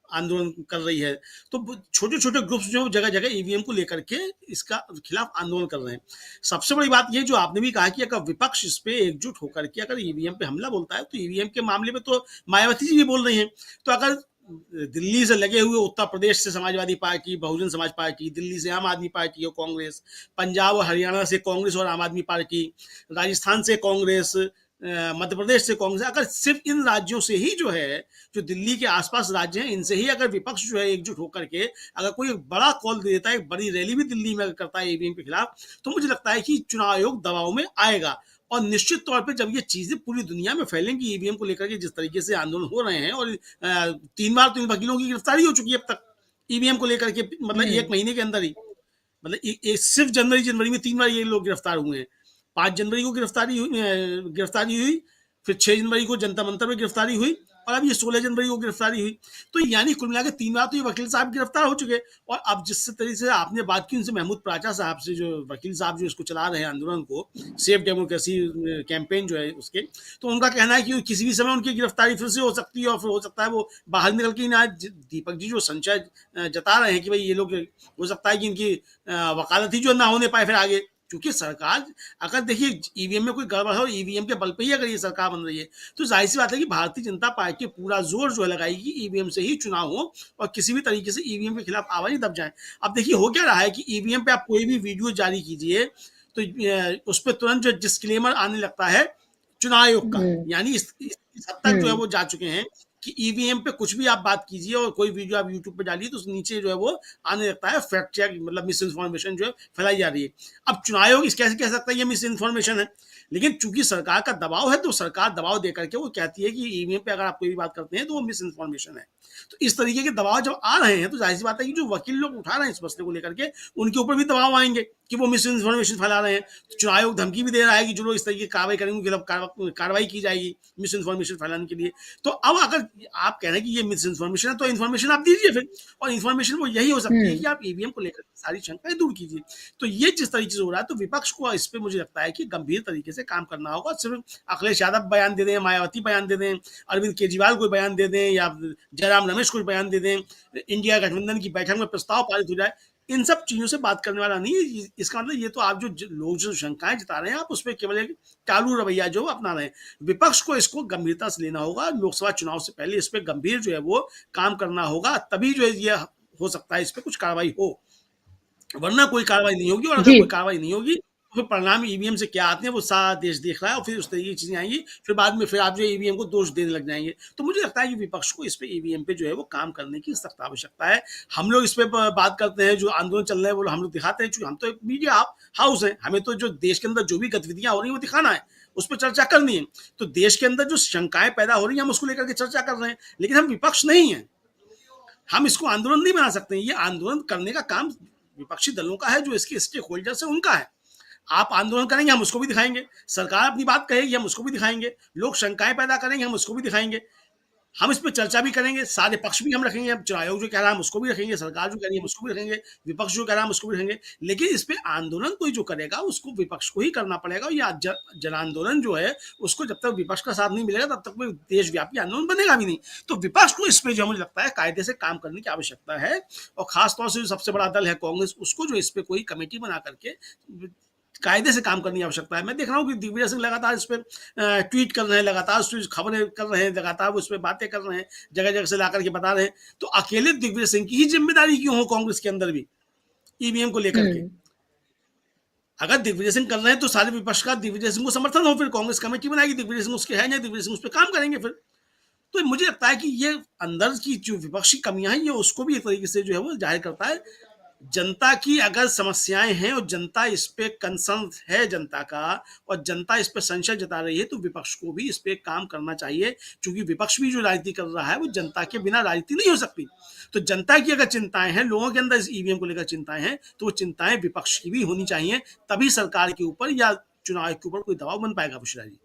आंदोलन कर रही है। तो छोटे छोटे ग्रुप्स जो जगह जगह ईवीएम को लेकर के इसका खिलाफ आंदोलन कर रहे हैं। सबसे बड़ी बात ये जो आपने भी कहा कि अगर विपक्ष इस पे एकजुट होकर के अगर ईवीएम पे हमला बोलता है, तो ईवीएम के मामले में तो मायावती जी भी बोल रही हैं। तो अगर दिल्ली से लगे हुए उत्तर प्रदेश से समाजवादी पार्टी, बहुजन समाज पार्टी, दिल्ली से आम आदमी पार्टी और कांग्रेस, पंजाब और हरियाणा से कांग्रेस और आम आदमी पार्टी, राजस्थान से कांग्रेस, मध्य प्रदेश से कांग्रेस, अगर सिर्फ इन राज्यों से ही जो है, जो दिल्ली के आसपास राज्य हैं, इनसे ही अगर विपक्ष जो है एकजुट होकर के अगर कोई एक बड़ा कॉल दे देता है, एक बड़ी रैली भी दिल्ली में करता है ईवीएम के खिलाफ, तो मुझे लगता है कि चुनाव आयोग दबाव में आएगा। और निश्चित तौर पे जब ये चीजें पूरी दुनिया में फैलेंगी, ईवीएम को लेकर के जिस तरीके से आंदोलन हो रहे हैं, और 3 बार तो इन वकीलों की गिरफ्तारी हो चुकी है अब तक ईवीएम को लेकर के, मतलब 1 महीने के अंदर ही, मतलब सिर्फ जनवरी में 3 बार ये लोग गिरफ्तार हुए हैं। 5 जनवरी को गिरफ्तारी हुई, फिर 6 जनवरी को जनता मंतर में गिरफ्तारी हुई, और अब ये 16 जनवरी को गिरफ्तारी हुई। तो यानी कुल मिला के 3 बार तो ये वकील साहब गिरफ्तार हो चुके। और अब जिस तरीके से आपने बात की उनसे, महमूद प्राचा साहब से, जो वकील साहब जो इसको चला रहे हैं आंदोलन को, सेफ डेमोक्रेसी कैंपेन जो है उसके, तो उनका कहना है कि किसी भी समय उनकी गिरफ्तारी फिर से हो सकती है, और फिर हो सकता है वो बाहर निकल के ना। दीपक जी जो संशय जता रहे हैं कि भाई ये लोग, हो सकता है कि इनकी वकालत ही जो ना होने पाए फिर आगे, क्योंकि सरकार अगर देखिए ईवीएम में कोई गड़बड़ है और ईवीएम के बल पे ही अगर ये सरकार बन रही है, तो जाहिर सी बात है कि भारतीय जनता पार्टी पूरा जोर जो है लगाएगी ईवीएम से ही चुनाव हो और किसी भी तरीके से ईवीएम के खिलाफ आवाज दब जाए। अब देखिए हो क्या रहा है कि ईवीएम पे आप कोई भी वीडियो जारी कीजिए तो उस पर तुरंत जो डिस्क्लेमर आने लगता है चुनाव आयोग का, यानी इस हद तक जो है वो जा चुके हैं कि ईवीएम पे कुछ भी आप बात कीजिए और कोई वीडियो आप यूट्यूब पे डालिए तो उस नीचे जो है वो आने लगता है फैक्ट चेक, मतलब मिस इन्फॉर्मेशन जो है फैलाई जा रही है। अब चुनाव आयोग इस कैसे कह सकता है ये मिस इन्फॉर्मेशन है, लेकिन चूंकि सरकार का दबाव है तो सरकार दबाव देकर के वो कहती है कि ईवीएम पे अगर आप कोई भी बात करते हैं तो वो मिस इन्फॉर्मेशन है। तो इस तरीके के दबाव जब आ रहे हैं तो जाहिर सी बात है कि जो वकील लोग उठा रहे हैं इस मसले को लेकर के, उनके ऊपर भी दबाव आएंगे कि वो मिस इन्फॉर्मेशन फैला रहे हैं। तो चुनाव आयोग धमकी भी दे रहा है कि जो लोग इस तरीके की कार्रवाई करेंगे उनके खिलाफ कार्रवाई की जाएगी मिस इन्फॉर्मेशन फैलाने के लिए। तो अब अगर आप कह रहे हैं कि ये मिस इन्फॉर्मेशन है तो इन्फॉर्मेशन आप दीजिए फिर, और इन्फॉर्मेशन वो यही हो सकती है कि आप ईवीएम को लेकर सारी शंकाएं दूर कीजिए। तो ये जिस तरीके से हो रहा है तो विपक्ष को इस पे मुझे लगता है कि गंभीर तरीके से काम करना होगा। सिर्फ अखिलेश यादव बयान दे दें, मायावती बयान दे दें, अरविंद केजरीवाल कोई बयान दे दें, या जयराम रमेश कोई बयान दे दें, इंडिया गठबंधन की बैठक में प्रस्ताव पारित हो जाए, इन सब चीजों से बात करने वाला नहीं है। इसका मतलब ये तो आप जो लोग जो शंकाएं जता रहे हैं आप उस पर केवल एक टालू रवैया जो अपना रहे हैं। विपक्ष को इसको गंभीरता से लेना होगा, लोकसभा चुनाव से पहले इस पर गंभीर जो है वो काम करना होगा, तभी जो है ये हो सकता है इस पे कुछ कार्रवाई हो, वरना कोई कार्रवाई नहीं होगी। और अगर जी। कोई कार्रवाई नहीं होगी तो फिर परिणाम ईवीएम से क्या आते हैं वो सारा देश देख रहा है, और फिर उस तरीके की चीजें आएंगी, फिर बाद में फिर आप जो ईवीएम को दोष देने लग जाएंगे। तो मुझे लगता है कि विपक्ष को इस पे ईवीएम पे जो है वो काम करने की सख्त आवश्यकता है। हम लोग इस पे बात करते हैं, जो आंदोलन चल रहे हैं वो हम लोग दिखाते हैं, हम तो एक मीडिया हाउस है, हमें तो जो देश के अंदर जो भी गतिविधियां हो रही है वो दिखाना है, उस पर चर्चा करनी है। तो देश के अंदर जो शंकाएं पैदा हो रही है हम उसको लेकर के चर्चा कर रहे हैं, लेकिन हम विपक्ष नहीं है, हम इसको आंदोलन नहीं बना सकते। ये आंदोलन करने का काम विपक्षी दलों का है, जो इसके स्टेक होल्डर्स है उनका है। आप आंदोलन करेंगे हम उसको भी दिखाएंगे, सरकार अपनी बात कहेगी हम उसको भी दिखाएंगे, लोग शंकाएं पैदा करेंगे हम उसको भी दिखाएंगे, हम इस पर चर्चा भी करेंगे, सारे पक्ष भी हम रखेंगे, चुनाव आयोग जो कह रहा है हम उसको भी रखेंगे, सरकार जो कह रही है हम उसको भी रखेंगे, विपक्ष जो कह रहा है हम उसको भी रखेंगे। लेकिन इस पे आंदोलन कोई जो करेगा उसको विपक्ष को ही करना पड़ेगा। या जन आंदोलन जो है उसको जब तक विपक्ष का साथ नहीं मिलेगा तब तक कोई देशव्यापी आंदोलन बनेगा भी नहीं। तो विपक्ष को इस पे जो मुझे लगता है कायदे से काम करने की आवश्यकता है, और खासतौर से जो सबसे बड़ा दल है कांग्रेस, उसको जो इस पे कोई कमेटी बना करके कायदे से काम करने की आवश्यकता है। मैं देख रहा हूँ कि दिग्विजय सिंह लगातार इस पर ट्वीट कर रहे हैं, लगातार उस खबरें कर रहे हैं, लगातार उस पर बातें कर रहे हैं, जगह जगह से ला करके बता रहे हैं। तो अकेले दिग्विजय सिंह की ही जिम्मेदारी क्यों हो कांग्रेस के अंदर भी ईवीएम को लेकर के? अगर दिग्विजय सिंह कर रहे हैं तो सारे विपक्ष का दिग्विजय सिंह को समर्थन हो, फिर कांग्रेस कमेटी बनाएगी, दिग्विजय सिंह उसके है नहीं, दिग्विजय सिंह उस पर काम करेंगे फिर। तो मुझे लगता है कि ये अंदर की जो विपक्षी कमियां हैं ये उसको भी एक तरीके से जो है वो जाहिर करता है। जनता की अगर समस्याएं हैं और जनता इस पे कंसर्न है जनता का, और जनता इस पे संशय जता रही है, तो विपक्ष को भी इस पे काम करना चाहिए, क्योंकि विपक्ष भी जो राजनीति कर रहा है वो जनता के बिना राजनीति नहीं हो सकती। तो जनता की अगर चिंताएं हैं, लोगों के अंदर इस ईवीएम को लेकर चिंताएं हैं, तो वो चिंताएं विपक्ष की भी होनी चाहिए, तभी सरकार के ऊपर या चुनाव आयोग के ऊपर कोई दबाव बन पाएगा। बुशरा जी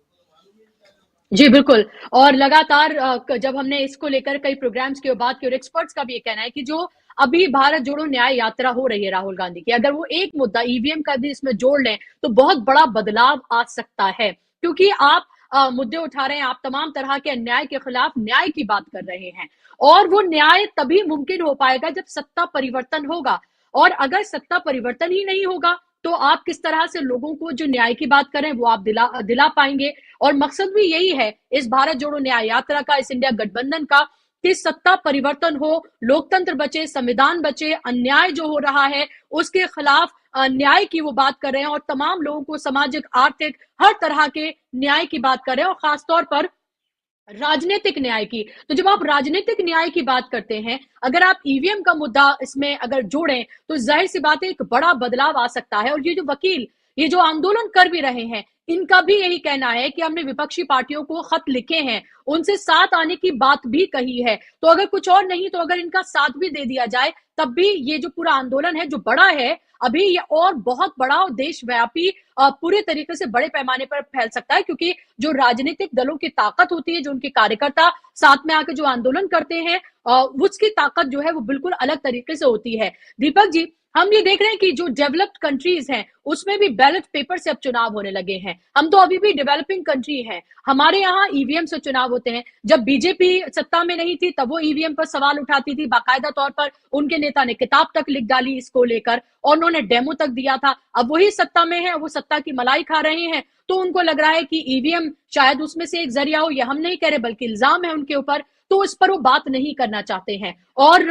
जी, बिल्कुल। और लगातार जब हमने इसको लेकर कई प्रोग्राम्स की बात की, और एक्सपर्ट्स का भी ये कहना है कि जो अभी भारत जोड़ो न्याय यात्रा हो रही है राहुल गांधी की, अगर वो एक मुद्दा ईवीएम का भी इसमें जोड़ लें तो बहुत बड़ा बदलाव आ सकता है। क्योंकि आप मुद्दे उठा रहे हैं, आप तमाम तरह के अन्याय के खिलाफ न्याय की बात कर रहे हैं, और वो न्याय तभी मुमकिन हो पाएगा जब सत्ता परिवर्तन होगा। और अगर सत्ता परिवर्तन ही नहीं होगा तो आप किस तरह से लोगों को जो न्याय की बात करें वो आप दिला पाएंगे। और मकसद भी यही है इस भारत जोड़ो न्याय यात्रा का, इस इंडिया गठबंधन का, कि सत्ता परिवर्तन हो, लोकतंत्र बचे, संविधान बचे, अन्याय जो हो रहा है उसके खिलाफ न्याय की वो बात कर रहे हैं, और तमाम लोगों को सामाजिक, आर्थिक, हर तरह के न्याय की बात कर रहे हैं, और खासतौर पर राजनीतिक न्याय की। तो जब आप राजनीतिक न्याय की बात करते हैं, अगर आप ईवीएम का मुद्दा इसमें अगर जोड़ें तो जाहिर सी बात है एक बड़ा बदलाव आ सकता है। और ये जो वकील, ये जो आंदोलन कर भी रहे हैं, इनका भी यही कहना है कि हमने विपक्षी पार्टियों को खत लिखे हैं, उनसे साथ आने की बात भी कही है। तो अगर कुछ और नहीं तो अगर इनका साथ भी दे दिया जाए, तब भी ये जो पूरा आंदोलन है जो बड़ा है अभी, ये और बहुत बड़ा और देशव्यापी पूरे तरीके से बड़े पैमाने पर फैल सकता है। क्योंकि जो राजनीतिक दलों की ताकत होती है, जो उनके कार्यकर्ता साथ में आकर जो आंदोलन करते हैं, उसकी ताकत जो है वो बिल्कुल अलग तरीके से होती है। दीपक जी, हम ये देख रहे हैं कि जो डेवलप्ड कंट्रीज हैं उसमें भी बैलेट पेपर से अब चुनाव होने लगे हैं। हम तो अभी भी डेवलपिंग कंट्री हैं, हमारे यहाँ ईवीएम से चुनाव होते हैं। जब बीजेपी सत्ता में नहीं थी तब वो ईवीएम पर सवाल उठाती थी, बाकायदा तौर पर उनके नेता ने किताब तक लिख डाली इसको लेकर, और उन्होंने डेमो तक दिया था। अब वही सत्ता में है, वो सत्ता की मलाई खा रहे हैं, तो उनको लग रहा है कि ईवीएम शायद उसमें से एक जरिया हो। यह हम नहीं कह रहे, बल्कि इल्जाम है उनके ऊपर, तो इस पर वो बात नहीं करना चाहते हैं। और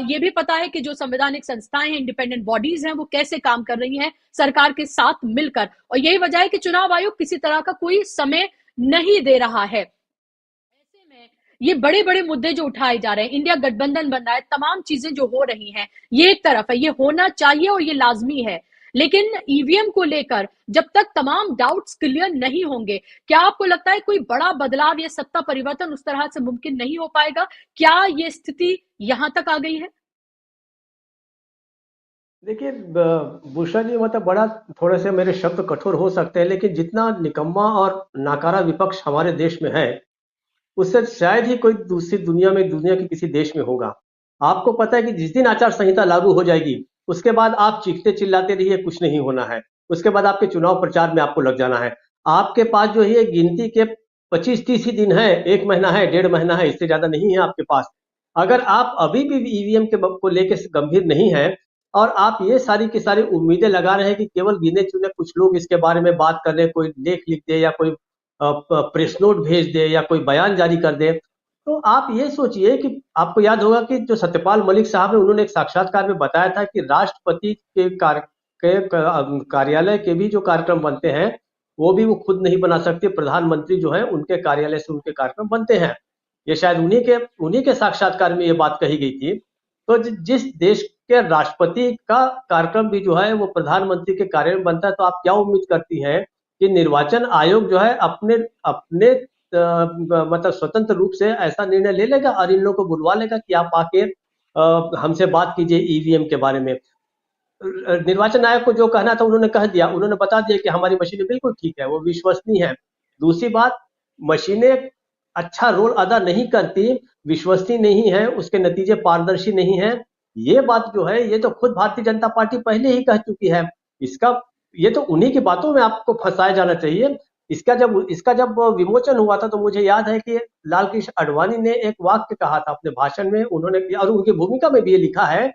ये भी पता है कि जो संवैधानिक संस्थाएं हैं, इंडिपेंडेंट बॉडीज हैं, वो कैसे काम कर रही हैं सरकार के साथ मिलकर। और यही वजह है कि चुनाव आयोग किसी तरह का कोई समय नहीं दे रहा है। ऐसे में ये बड़े बड़े मुद्दे जो उठाए जा रहे हैं, इंडिया गठबंधन बन रहा है, तमाम चीजें जो हो रही हैं, ये एक तरफ है, ये होना चाहिए और ये लाजमी है। लेकिन ईवीएम को लेकर जब तक तमाम डाउट्स क्लियर नहीं होंगे, क्या आपको लगता है कोई बड़ा बदलाव या सत्ता परिवर्तन उस तरह से मुमकिन नहीं हो पाएगा? क्या ये स्थिति यहां तक आ गई है? देखिए बुशरा जी, मतलब बड़ा थोड़े से मेरे शब्द कठोर हो सकते हैं, लेकिन जितना निकम्मा और नाकारा विपक्ष हमारे देश में है उससे शायद ही कोई दूसरी दुनिया के किसी देश में होगा। आपको पता है कि जिस दिन आचार संहिता लागू हो जाएगी उसके बाद आप चीखते चिल्लाते रहिए, कुछ नहीं होना है। उसके बाद आपके चुनाव प्रचार में आपको लग जाना है। आपके पास जो है गिनती के 25-30 ही दिन है, 1 महीना है, 1.5 महीना है, इससे ज्यादा नहीं है आपके पास। अगर आप अभी भी ईवीएम के को लेकर गंभीर नहीं है और आप ये सारी की सारी उम्मीदें लगा रहे हैं कि केवल गिने चुने कुछ लोग इसके बारे में बात कर रहे, कोई लेख लिख दे या कोई प्रेस नोट भेज दे या कोई बयान जारी कर दे, तो आप ये सोचिए कि आपको याद होगा कि जो सत्यपाल मलिक साहब है, उन्होंने एक साक्षात्कार में बताया था कि राष्ट्रपति के कार्यालय के भी जो कार्यक्रम बनते हैं, वो भी वो खुद नहीं बना सकते, प्रधानमंत्री जो है उनके कार्यालय से उनके कार्यक्रम बनते हैं। ये शायद उन्हीं के साक्षात्कार में ये बात कही गई थी। तो जिस देश के राष्ट्रपति का कार्यक्रम भी जो है वो प्रधानमंत्री के कार्यालय में बनता है, तो आप क्या उम्मीद करती हैं कि निर्वाचन आयोग जो है अपने अपने मतलब स्वतंत्र रूप से ऐसा निर्णय ले लेगा और इन लोगों को बुलवा लेगा कि आप आके हमसे बात कीजिए ईवीएम के बारे में। निर्वाचन आयोग को जो कहना था उन्होंने कह दिया, उन्होंने बता दिया कि हमारी मशीनें बिल्कुल ठीक है, वो विश्वसनीय है। दूसरी बात, मशीनें अच्छा रोल अदा नहीं करती, विश्वसनीय नहीं है, उसके नतीजे पारदर्शी नहीं है, ये बात जो है ये तो खुद भारतीय जनता पार्टी पहले ही कह चुकी है। इसका ये तो उन्हीं की बातों में आपको फंसाया जाना चाहिए। इसका जब विमोचन हुआ था तो मुझे याद है कि लाल कृष्ण आडवाणी ने एक वाक्य कहा था अपने भाषण में, उन्होंने और उनकी भूमिका में भी ये लिखा है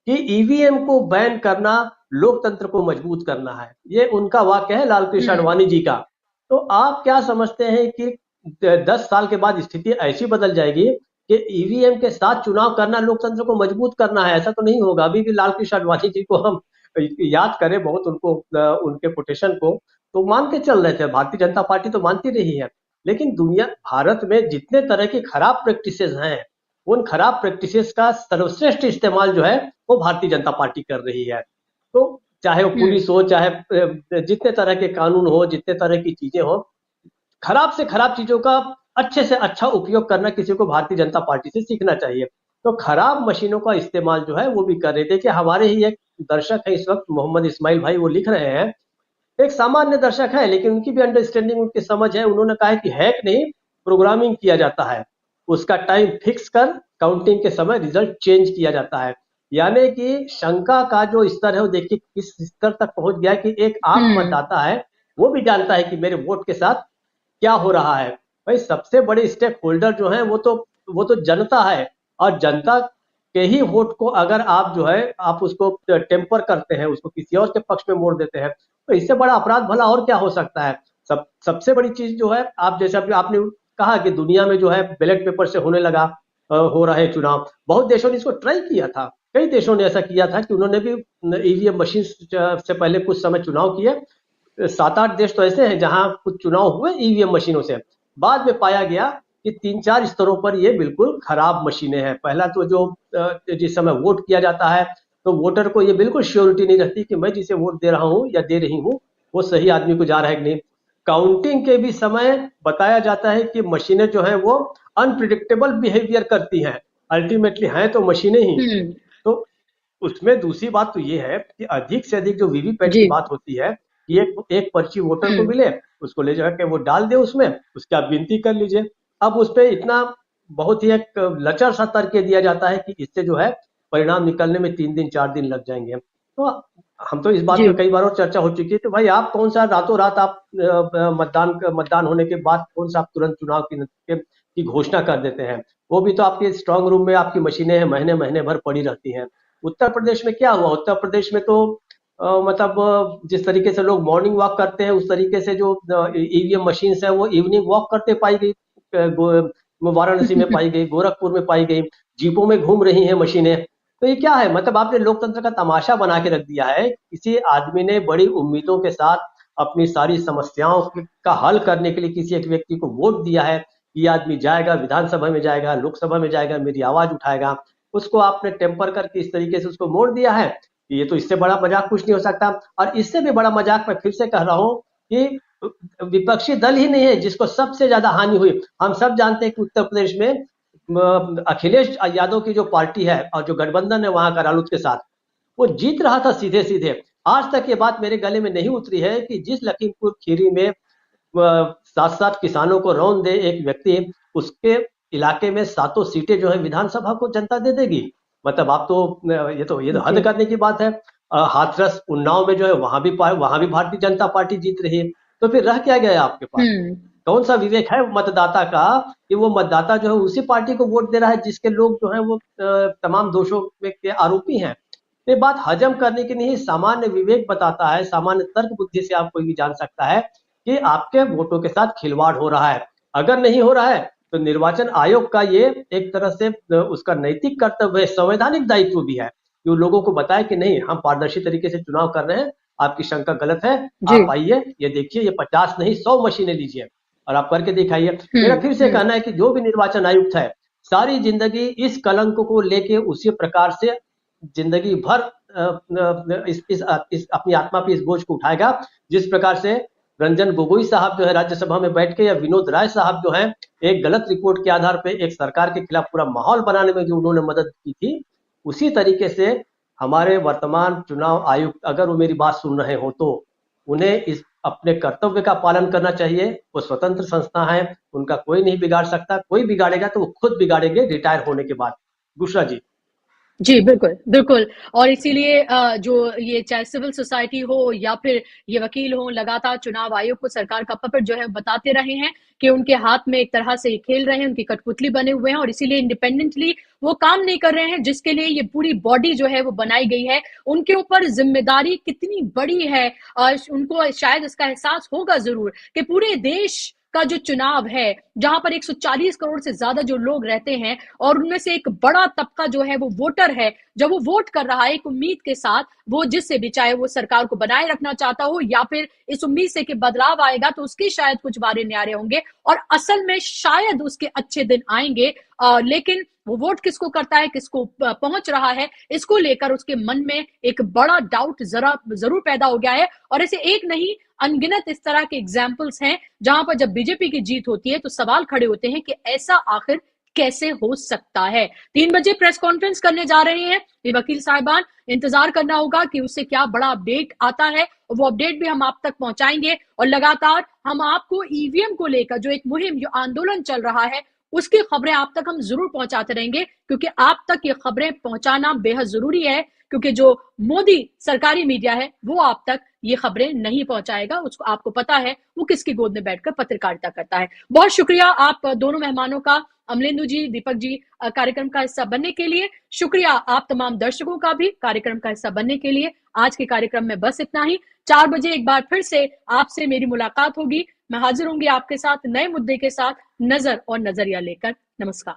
कि ईवीएम को बैन करना लोकतंत्र को मजबूत करना है। ये उनका वाक्य है लाल कृष्ण आडवाणी जी का। तो आप क्या समझते हैं कि 10 साल के बाद स्थिति ऐसी बदल जाएगी कि ईवीएम के साथ चुनाव करना लोकतंत्र को मजबूत करना है? ऐसा तो नहीं होगा। अभी भी लाल कृष्ण आडवाणी जी को हम याद करें बहुत, उनको उनके कोटेशन को तो मान के चल रहे थे, भारतीय जनता पार्टी तो मानती रही है। लेकिन भारत में जितने तरह की खराब प्रैक्टिसेस हैं, उन खराब प्रैक्टिसेस का सर्वश्रेष्ठ इस्तेमाल जो है वो भारतीय जनता पार्टी कर रही है। तो चाहे वो पुलिस हो, चाहे जितने तरह के कानून हो, जितने तरह की चीजें हो, खराब से खराब चीजों का अच्छे से अच्छा उपयोग करना किसी को भारतीय जनता पार्टी से सीखना चाहिए। तो खराब मशीनों का इस्तेमाल जो है वो भी कर रहे थे। कि हमारे ही एक दर्शक है इस वक्त, मोहम्मद इस्माइल भाई, वो लिख रहे हैं, एक सामान्य दर्शक है लेकिन उनकी भी अंडरस्टैंडिंग, उनकी समझ है। उन्होंने कहा है कि हैक नहीं, प्रोग्रामिंग किया जाता है, उसका टाइम फिक्स कर काउंटिंग के समय रिजल्ट चेंज किया जाता है। यानी कि शंका का जो स्तर है वो देखिए किस स्तर तक पहुंच गया कि एक आम मतदाता है वो भी जानता है कि मेरे वोट के साथ क्या हो रहा है। भाई सबसे बड़े स्टेक होल्डर जो है वो तो जनता है, और जनता के ही वोट को अगर आप जो है आप उसको टेम्पर करते हैं, उसको किसी और के पक्ष में मोड़ देते हैं, तो इससे बड़ा अपराध भला और क्या हो सकता है। सबसे बड़ी चीज जो है, आप जैसे अभी आपने कहा कि दुनिया में जो है बैलेट पेपर से होने लगा हो रहे चुनाव, बहुत देशों ने इसको ट्राई किया था, कई देशों ने ऐसा किया था कि उन्होंने भी ईवीएम मशीन से पहले कुछ समय चुनाव किए। 7-8 देश तो ऐसे हैं जहां कुछ चुनाव हुए ईवीएम मशीनों से। बाद में पाया गया कि 3-4 स्तरों पर ये बिल्कुल खराब मशीनें हैं। पहला तो जो जिस समय वोट किया जाता है तो वोटर को ये बिल्कुल श्योरिटी नहीं रहती कि मैं जिसे वोट दे रहा हूं या दे रही हूं वो सही आदमी को जा रहा है कि नहीं। काउंटिंग के भी समय बताया जाता है कि मशीनें जो है वो अनप्रिडिक्टेबल बिहेवियर करती हैं, अल्टीमेटली हैं तो मशीनें ही। तो उसमें दूसरी बात तो ये है कि अधिक से अधिक जो वीवीपैट की बात होती है कि एक पर्ची वोटर को मिले, उसको ले जाकर वो डाल दे उसमें, उसकी आप गिनती कर लीजिए। अब उस पर इतना बहुत ही एक लचर सा तर्क दिया जाता है कि इससे जो है परिणाम निकलने में 3 दिन 4 दिन लग जाएंगे। तो हम तो इस बात पे कई बार और चर्चा हो चुकी है कि भाई आप कौन सा रातों रात आप मतदान होने के बाद कौन सा आप तुरंत चुनाव की घोषणा कर देते हैं। वो भी तो आपके स्ट्रांग रूम में आपकी मशीनें हैं, महीने महीने भर पड़ी रहती हैं। उत्तर प्रदेश में क्या हुआ, उत्तर प्रदेश में तो मतलब जिस तरीके से लोग मॉर्निंग वॉक करते हैं उस तरीके से जो ईवीएम मशीन है वो इवनिंग वॉक करते पाई गई, वाराणसी में पाई गई, गोरखपुर में पाई गई, जीपों में घूम रही हैं मशीनें। तो ये क्या है, मतलब आपने लोकतंत्र का तमाशा बना के रख दिया है। किसी आदमी ने बड़ी उम्मीदों के साथ अपनी सारी समस्याओं का हल करने के लिए किसी एक व्यक्ति को वोट दिया है, ये आदमी जाएगा विधानसभा में, जाएगा लोकसभा में, जाएगा मेरी आवाज उठाएगा, उसको आपने टेम्पर करके इस तरीके से उसको मोड़ दिया है। ये तो इससे बड़ा मजाक कुछ नहीं हो सकता। और इससे भी बड़ा मजाक मैं फिर से कह रहा हूं कि विपक्षी दल ही नहीं है जिसको सबसे ज्यादा हानि हुई। हम सब जानते हैं कि उत्तर प्रदेश में अखिलेश यादव की जो पार्टी है और जो गठबंधन है वहां का रालोद के साथ, वो जीत रहा था सीधे सीधे। आज तक ये बात मेरे गले में नहीं उतरी है कि जिस लखीमपुर खीरी में 7-7 किसानों को रौंद दे एक व्यक्ति, उसके इलाके में 7 सीटें जो है विधानसभा को जनता दे देगी। मतलब आप तो ये तो हद करने की बात है। हाथरस उन्नाव में जो है वहां भी भारतीय जनता पार्टी जीत रही है। तो फिर रह क्या गया आपके पास? कौन सा विवेक है मतदाता का कि वो मतदाता जो है उसी पार्टी को वोट दे रहा है जिसके लोग जो है वो तमाम दोषों के आरोपी हैं। ये बात हजम करने की नहीं, सामान्य विवेक बताता है, सामान्य तर्क बुद्धि से आप कोई भी जान सकता है कि आपके वोटों के साथ खिलवाड़ हो रहा है। अगर नहीं हो रहा है तो निर्वाचन आयोग का ये एक तरह से उसका नैतिक कर्तव्य है, संवैधानिक दायित्व भी है कि वो लोगों को बताए कि नहीं, हम पारदर्शी तरीके से चुनाव कर रहे हैं, आपकी शंका गलत है, आप आइए, ये देखिए, ये 50 नहीं 100 मशीनें लीजिए और आप करके दिखाइए। मेरा फिर से कहना है कि जो भी निर्वाचन आयुक्त है, सारी जिंदगी इस कलंक को लेके उसी प्रकार से जिंदगी भर इस अपनी आत्मा पे इस बोझ को उठाएगा, जिस प्रकार से रंजन गोगोई साहब जो है राज्यसभा में बैठ के, या विनोद राय साहब जो हैं एक गलत रिपोर्ट के आधार पे एक सरकार के खिलाफ पूरा माहौल बनाने में जो उन्होंने मदद की थी, उसी तरीके से हमारे वर्तमान चुनाव आयुक्त, अगर वो मेरी बात सुन रहे हो तो उन्हें इस अपने कर्तव्य का पालन करना चाहिए। वो स्वतंत्र संस्था है, उनका कोई नहीं बिगाड़ सकता, कोई बिगाड़ेगा तो वो खुद बिगाड़ेंगे रिटायर होने के बाद। बुशरा जी। जी, बिल्कुल, बिल्कुल। और इसीलिए जो ये चाहे सिविल सोसाइटी हो या फिर ये वकील हो, लगातार चुनाव आयोग को सरकार का पपेट जो है बताते रहे हैं कि उनके हाथ में एक तरह से ये खेल रहे हैं, उनकी कठपुतली बने हुए हैं और इसीलिए इंडिपेंडेंटली वो काम नहीं कर रहे हैं, जिसके लिए ये पूरी बॉडी जो है वो बनाई गई है। उनके ऊपर जिम्मेदारी कितनी बड़ी है, उनको शायद इसका एहसास होगा ज़रूर कि पूरे देश का जो चुनाव है, जहां पर 140 करोड़ से ज्यादा जो लोग रहते हैं और उनमें से एक बड़ा तबका जो है वो वोटर है, जब वो वोट कर रहा है एक उम्मीद के साथ, वो जिससे भी, चाहे वो सरकार को बनाए रखना चाहता हो या फिर इस उम्मीद से कि बदलाव आएगा तो उसके शायद कुछ वारे न्यारे होंगे और असल में शायद उसके अच्छे दिन आएंगे। लेकिन वो वोट किसको करता है, किसको पहुंच रहा है, इसको लेकर उसके मन में एक बड़ा डाउट जरूर पैदा हो गया है। और ऐसे एक नहीं, अनगिनत इस तरह के एग्जाम्पल्स हैं जहां पर जब बीजेपी की जीत होती है तो सवाल खड़े होते हैं कि ऐसा आखिर कैसे हो सकता है। 3 बजे प्रेस कॉन्फ्रेंस करने जा रहे हैं ये वकील साहिबान, इंतजार करना होगा कि उससे क्या बड़ा अपडेट आता है और वो अपडेट भी हम आप तक पहुंचाएंगे। और लगातार हम आपको ईवीएम को लेकर जो एक मुहिम, जो आंदोलन चल रहा है, उसकी खबरें आप तक हम जरूर पहुंचाते रहेंगे, क्योंकि आप तक ये खबरें पहुंचाना बेहद जरूरी है, क्योंकि जो मोदी सरकारी मीडिया है वो आप तक ये खबरें नहीं पहुंचाएगा। उसको, आपको पता है वो किसकी गोद में बैठकर पत्रकारिता करता है। बहुत शुक्रिया आप दोनों मेहमानों का, अमलेंदु जी, दीपक जी, कार्यक्रम का हिस्सा बनने के लिए। शुक्रिया आप तमाम दर्शकों का भी कार्यक्रम का हिस्सा बनने के लिए। आज के कार्यक्रम में बस इतना ही। 4 बजे एक बार फिर से आपसे मेरी मुलाकात होगी। मैं हाजिर होंगी आपके साथ नए मुद्दे के साथ, नजर और नजरिया लेकर। नमस्कार।